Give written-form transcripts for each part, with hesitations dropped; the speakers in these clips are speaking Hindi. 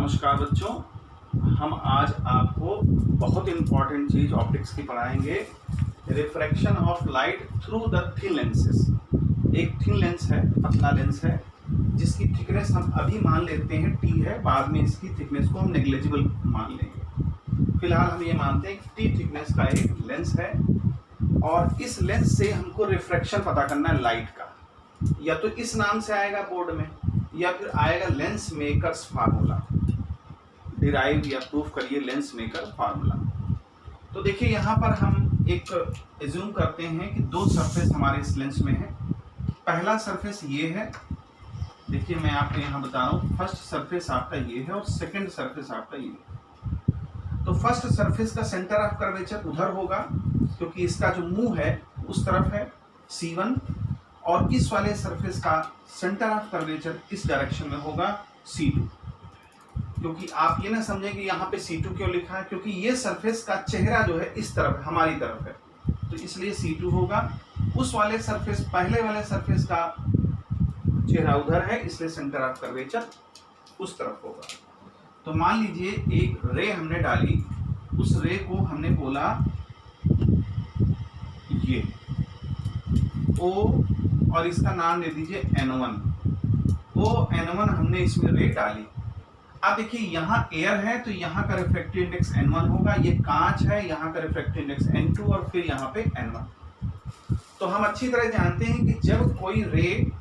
नमस्कार बच्चों, हम आज आपको बहुत इम्पॉर्टेंट चीज़ ऑप्टिक्स की पढ़ाएंगे। Refraction of light through the thin lenses. एक थिन लेंस है, पतला लेंस है, जिसकी थिकनेस हम अभी मान लेते हैं टी है, बाद में इसकी थिकनेस को हम नेग्लिजिबल मान लेंगे। फिलहाल हम ये मानते हैं कि टी थिकनेस का एक लेंस है और इस लेंस से हमको रिफ्रैक्शन पता करना है लाइट का। या तो इस नाम से आएगा बोर्ड में, या फिर आएगा लेंस मेकर्स फार्मूला। डिराइव या प्रूफ करिए लेंस मेकर फार्मूला। तो देखिए यहाँ पर हम एक एज्यूम करते हैं कि दो सरफेस हमारे इस लेंस में है। पहला सरफेस ये है, देखिए मैं आपको यहाँ बता रहा हूँ, फर्स्ट सरफेस आपका ये है और सेकंड सरफेस आपका ये है। तो फर्स्ट सरफेस का सेंटर ऑफ कर्वेचर उधर होगा, क्योंकि इसका जो मुंह है उस तरफ है C1, और इस वाले सरफेस का सेंटर ऑफ कर्वेचर इस डायरेक्शन में होगा C2। क्योंकि आप ये ना समझें कि यहाँ पे C2 क्यों लिखा है, क्योंकि ये सरफेस का चेहरा जो है इस तरफ हमारी तरफ है, तो इसलिए C2 होगा। उस वाले सरफेस, पहले वाले सरफेस का चेहरा उधर है, इसलिए सेंटर ऑफ कर्वेचर उस तरफ होगा। तो मान लीजिए एक रे हमने डाली, उस रे को हमने बोला ये O, और इसका नाम दे दीजिए N1। N1 हमने इसमें रे डाली। अब देखिए यहाँ एयर है तो यहाँ का रिफ्रैक्टिव इंडेक्स N1 होगा, ये कांच है, यहाँ का रिफ्रैक्टिव इंडेक्स N2 और फिर यहाँ पे N1। तो हम अच्छी तरह जानते हैं कि जब कोई रे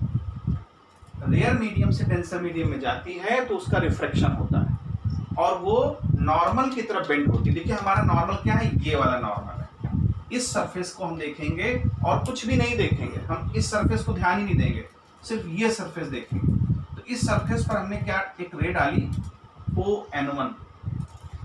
रेयर मीडियम से डेंसर मीडियम में जाती है तो उसका रिफ्रैक्शन होता है और वो नॉर्मल की तरफ बेंड होती है। देखिए हमारा नॉर्मल क्या है, ये वाला नॉर्मल है। इस सरफेस को हम देखेंगे और कुछ भी नहीं देखेंगे, हम इस सरफेस को ध्यान ही नहीं देंगे, सिर्फ ये सरफेस देखेंगे। तो इस सरफेस पर हमने क्या एक रे डाली ON1।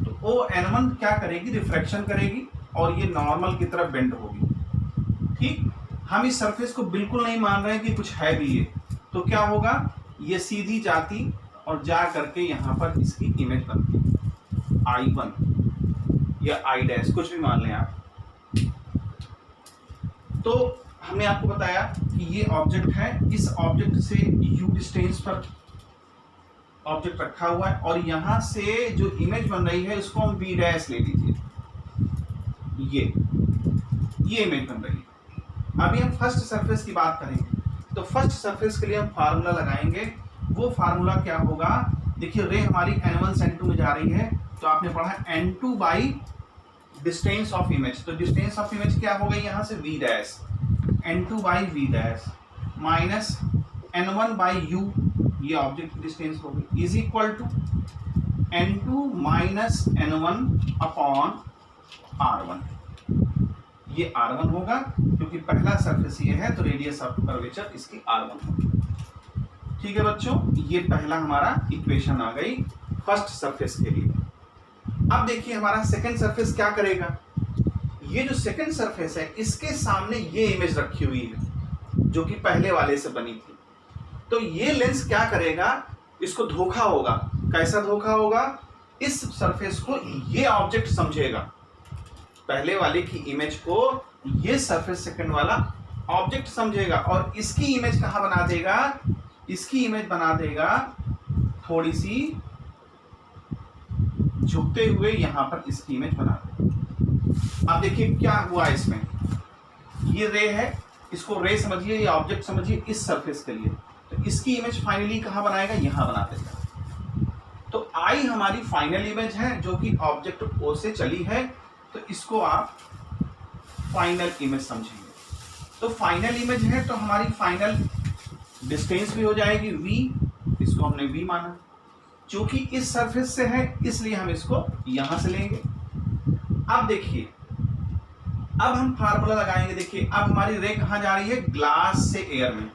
तो ON1 क्या करेगी, रिफ्रैक्शन करेगी और ये नॉर्मल की तरफ बेंड होगी। ठीक, हम इस सरफेस को बिल्कुल नहीं मान रहे हैं कि कुछ है भी ये, तो क्या होगा, ये सीधी जाती और जा करके यहाँ पर इसकी इमेज बनती I1 या I' कुछ भी मान लें आप। तो हमने आपको बताया कि ये ऑब्जेक्ट है, इस ऑब्जेक्ट से U डिस्टेंस पर ऑब्जेक्ट रखा हुआ है और यहाँ से जो इमेज बन रही है उसको हम B' ले लीजिए, ये इमेज बन रही है। अभी हम फर्स्ट सरफेस की बात करेंगे, तो फर्स्ट सरफेस के लिए हम फार्मूला लगाएंगे। वो फार्मूला क्या होगा, देखिए रे हमारी N1 से N2 में जा रही है, तो आपने पढ़ा N2 by distance of image. तो डिस्टेंस ऑफ इमेज क्या हो गई यहाँ से V', N2 by V' minus N1 by U, ये ऑब्जेक्ट की डिस्टेंस हो गई, is equal to N2 minus N1 upon R1। ये R1 होगा क्योंकि पहला सरफेस ये है, तो रेडियस ऑफ कर्वेचर इसकी R1 होगी। ठीक है बच्चों, ये पहला हमारा इक्वेशन आ गई फर्स्ट सरफेस के लिए। अब देखिए हमारा सेकंड सरफेस क्या करेगा। ये जो सेकंड सरफेस है इसके सामने ये इमेज रखी हुई है जो कि पहले वाले से बनी थी। तो ये लेंस क्या करेगा, इसको धोखा होगा। कैसा धोखा होगा, इस सरफेस को ये ऑब्जेक्ट समझेगा, पहले वाले की इमेज को ये सरफेस सेकंड वाला ऑब्जेक्ट समझेगा और इसकी इमेज कहाँ बना देगा, इसकी इमेज बना देगा थोड़ी सी झुकते हुए, यहां पर इसकी इमेज बना देगा। अब देखिए क्या हुआ इसमें, ये रे है, इसको रे समझिए, ये ऑब्जेक्ट समझिए इस सरफेस के लिए, तो इसकी इमेज फाइनली कहां बनाएगा, यहां बना देगा। तो आई हमारी फाइनल इमेज है जो कि ऑब्जेक्ट O से चली है, तो इसको आप फाइनल इमेज समझेंगे। तो फाइनल इमेज है तो हमारी फाइनल डिस्टेंस भी हो जाएगी V, इसको हमने V माना, क्योंकि इस सरफेस से है इसलिए हम इसको यहां से लेंगे। अब देखिए, अब हम फार्मूला लगाएंगे। देखिए अब हमारी रे कहां जा रही है, ग्लास से एयर में,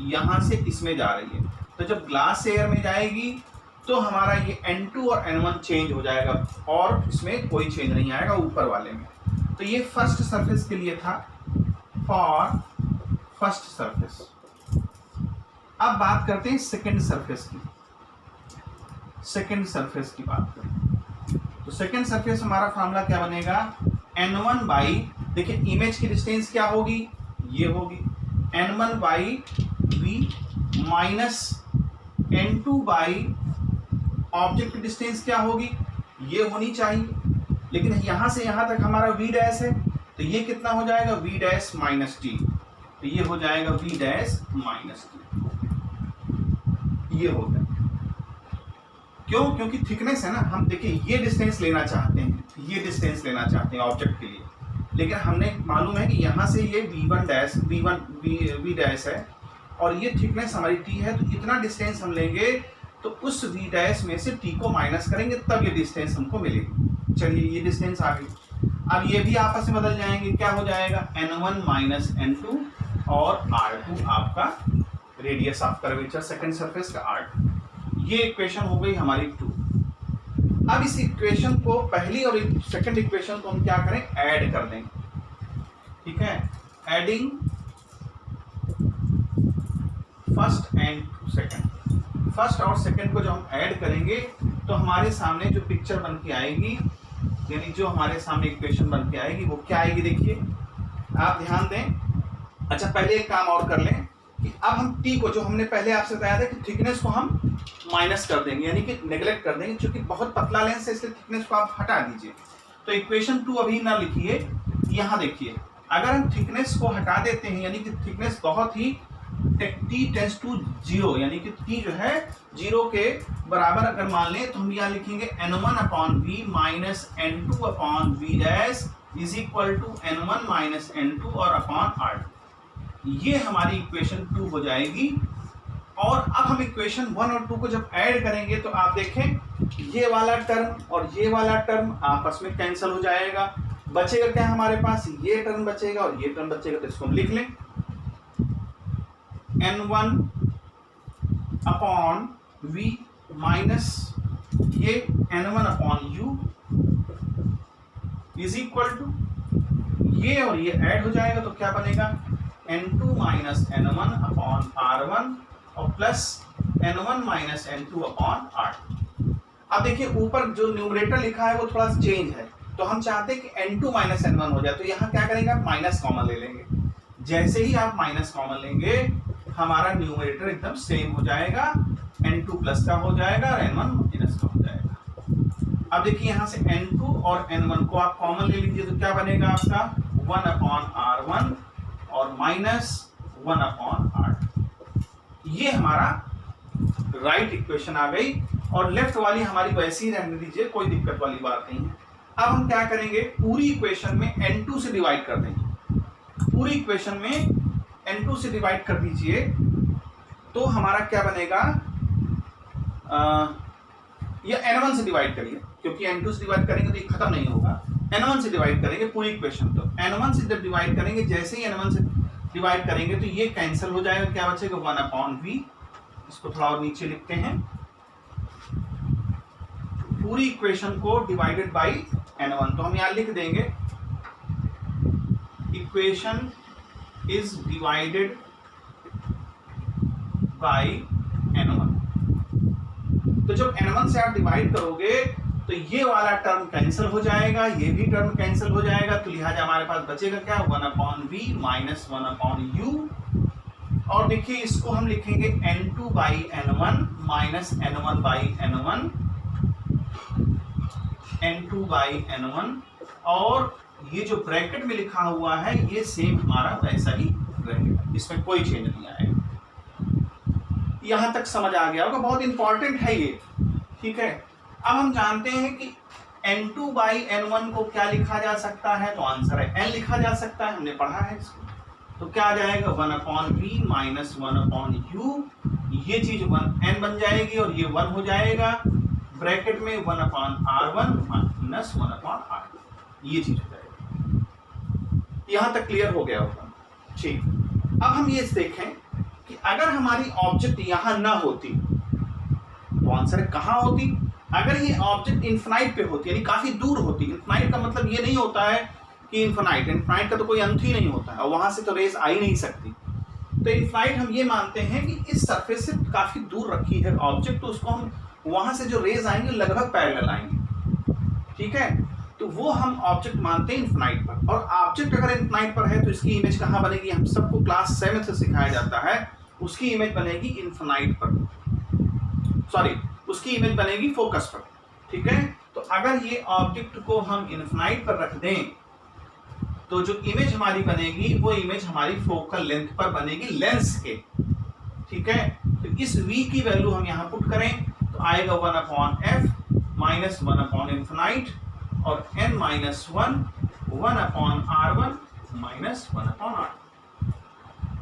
यहां से इसमें जा रही है। तो जब ग्लास से एयर में जाएगी तो हमारा ये N2 और N1 चेंज हो जाएगा और इसमें कोई चेंज नहीं आएगा ऊपर वाले में। तो ये फर्स्ट सरफेस के लिए था, फॉर फर्स्ट सरफेस। अब बात करते हैं सेकंड सरफेस की। सेकंड सरफेस की बात करें तो सेकंड सरफेस हमारा फार्मूला क्या बनेगा, N1 बाई, देखिए इमेज की डिस्टेंस क्या होगी, ये होगी N1 by V minus N2 by object की डिस्टेंस क्या होगी, ये होनी चाहिए, लेकिन यहाँ से यहाँ तक हमारा वी डैश है, तो ये कितना हो जाएगा, वी डैश माइनस टी, तो ये हो जाएगा वी डैश माइनस टी, ये हो गया। क्यों, क्योंकि थिकनेस है ना, हम देखिए ये डिस्टेंस लेना चाहते हैं, ये डिस्टेंस लेना चाहते हैं ऑब्जेक्ट के लिए, लेकिन हमने मालूम है कि यहाँ से ये v1 डैश v डैश है और ये थिकनेस हमारी t है, तो इतना डिस्टेंस हम लेंगे तो उस v डैश में से t को माइनस करेंगे तब ये डिस्टेंस हमको मिलेगी। चलिए ये डिस्टेंस आ गई, अब ये भी आपस में बदल जाएंगे, क्या हो जाएगा n1 माइनस n2 और r2 आपका radius of curvature second surface का r2। ये इक्वेशन हो गई हमारी 2। अब इस इक्वेशन को, पहली और सेकंड इक्वेशन को हम क्या करें, ऐड कर देंगे, ठीक है, adding first and second, first और सेकंड को जब हम ऐड करेंगे तो हमारे सामने जो पिक्चर बन के आएगी, यानी जो हमारे सामने इक्वेशन बन के आएगी वो क्या आएगी, देखिए आप ध्यान दें। अच्छा पहले एक काम और कर लें कि अब हम t को, जो हमने पहले आपसे बताया था कि थिकनेस को हम माइनस कर देंगे, यानी कि नेग्लेक्ट कर देंगे, क्योंकि बहुत पतला लेंस है इसलिए थिकनेस को आप हटा दीजिए। तो इक्वेशन 2 अभी ना लिखिए, यहाँ देखिए, अगर हम थिकनेस को हटा देते हैं, यानी कि थिकनेस बहुत ही t टेंस टू 0, यानी कि t जो है 0 के बराबर अगर मान लें, तो हम यहाँ लिखेंगे n1 upon v minus n2 upon v dash is equal to n1 minus n2 और अपॉन r2। ये हमारी इक्वेशन 2 हो जाएगी। और अब हम इक्वेशन 1 और 2 को जब ऐड करेंगे तो आप देखें ये वाला टर्म और ये वाला टर्म आपस में कैंसिल हो जाएगा, बचेगा क्या हमारे पास, ये टर्म बचेगा और ये टर्म बचेगा, तो इसको हम लिख लें n1 अपॉन v माइनस ये n1 upon u is equal to, ये और ये ऐड हो जाएगा तो क्या बनेगा, n2 minus n1 upon r1 और plus n1 minus n2 upon r2। अब देखिए ऊपर जो न्यूमरेटर लिखा है वो थोड़ा सा चेंज है, तो हम चाहते हैं कि n2 माइनस n1 हो जाए, तो यहाँ क्या करेंगे आप माइनस कॉमन ले लेंगे। जैसे ही आप माइनस कॉमन लेंगे हमारा न्यूमरेटर एकदम सेम हो जाएगा, n2 प्लस का हो जाएगा और n1 माइनस का हो जाएगा। अब देखिए यहाँ से n2 और n1 को आप कॉमन ले लीजिए तो क्या बनेगा आपका 1 अपॉन r1 और माइनस 1 अपॉन r2। ये हमारा राइट इक्वेशन आ गई और लेफ्ट वाली हमारी वैसी ही रहने दीजिए, कोई दिक्कत वाली बात नहीं है। अब हम क्या करेंगे, पूरी इक्वेशन में n2 से डिवाइड कर देंगे, पूरी इक्वेशन में n2 से डिवाइड कर दीजिए तो हमारा क्या बनेगा, या n1 से डिवाइड करिए, क्योंकि n2 से डिवाइड करेंगे तो ये खत्म नहीं होगा, n1 से डिवाइड करेंगे पूरी इक्वेशन। तो n1 से जब डिवाइड करेंगे, जैसे ही n1 से डिवाइड करेंगे तो ये कैंसिल हो जाएगा, क्या बचेगा 1 अपॉन v। इसको थोड़ा और नीचे लिखते हैं, पूरी इक्वेशन को डिवाइडेड बाई n1, तो हम यहाँ लिख देंगे equation is divided by n1। तो जब n1 से आप डिवाइड करोगे तो ये वाला टर्म कैंसिल हो जाएगा, ये भी टर्म कैंसिल हो जाएगा, तो लिहाजा हमारे पास बचेगा क्या 1 upon v minus 1 upon u। और देखिए इसको हम लिखेंगे n2 by n1 minus n1 by n1, n2 by n1, और ये जो ब्रैकेट में लिखा हुआ है ये सेम हमारा वैसा ही रहेगा, इसमें कोई चेंज नहीं आएगा। यहां तक समझ आ गया होगा, बहुत इंपॉर्टेंट है ये, ठीक है। अब हम जानते हैं कि n2 बाई n1 को क्या लिखा जा सकता है, तो आंसर है n लिखा जा सकता है, हमने पढ़ा है इसको। तो क्या आ जाएगा 1 upon v minus 1 upon u, ये चीज 1 n बन जाएगी और ये 1 हो जाएगा, ब्रैकेट में 1 upon r1 minus 1 upon r2, ये चीज हो जाएगी। यहां तक क्लियर हो गया होगा, ठीक। अब हम ये देखें कि अगर हमारी ऑब्जेक्ट यहां ना होती तो आंसर कहां होती। अगर ये ऑब्जेक्ट इन्फिनाइट पे होती, यानी काफी दूर होती, इन्फिनाइट का मतलब ये नहीं होता है कि इन्फिनाइट का तो कोई अंत ही नहीं होता है और वहां से तो रेज आ ही नहीं सकती। तो इन्फिनाइट हम ये मानते हैं कि इस सरफेस से काफी दूर रखी है ऑब्जेक्ट, तो उसको हम वहां से जो रेज आएंगे लगभग पैरेलल आएंगे, ठीक है। तो वो हम ऑब्जेक्ट मानते हैं इन्फिनाइट पर, और ऑब्जेक्ट अगर इन्फिनाइट पर है तो इसकी इमेज कहाँ बनेगी, हम सबको क्लास 7 से सिखाया जाता है, उसकी इमेज बनेगी इन्फिनाइट पर, सॉरी उसकी इमेज बनेगी फोकस पर, ठीक है। तो अगर ये ऑब्जेक्ट को हम इन्फिनाइट पर रख दें तो जो इमेज हमारी बनेगी वो इमेज हमारी फोकल लेंथ पर बनेगी लेंस के, ठीक है। तो इस v की वैल्यू हम यहाँ पुट करें तो आएगा 1/f माइनस 1/इन्फिनाइट और n minus 1/r1 minus 1/r।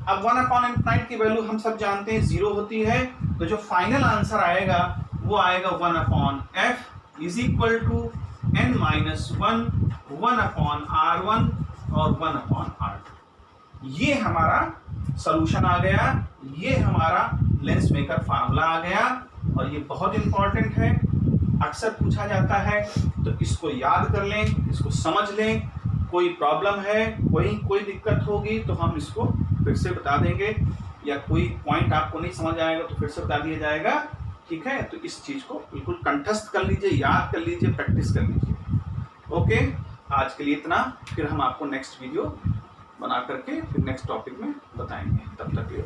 अब 1/इन्फिनाइट की वैल्यू हम सब जानते हैं 0 होती है, तो जो फाइनल आंसर आएगा वो आएगा 1/f is equal to n minus 1/r1 और 1/r2। ये हमारा सॉल्यूशन आ गया, ये हमारा लेंस मेकर फार्मूला आ गया और ये बहुत इंपॉर्टेंट है, अक्सर पूछा जाता है। तो इसको याद कर लें, इसको समझ लें। कोई प्रॉब्लम है, कोई दिक्कत होगी तो हम इसको फिर से बता देंगे, या कोई पॉइंट आपको नहीं समझ आएगा तो फिर से बता दिया जाएगा, ठीक है। तो इस चीज को बिल्कुल कंठस्थ कर लीजिए, याद कर लीजिए, प्रैक्टिस कर लीजिए। ओके, आज के लिए इतना, फिर हम आपको नेक्स्ट वीडियो बना करके फिर नेक्स्ट टॉपिक में बताएंगे। तब तक के लिए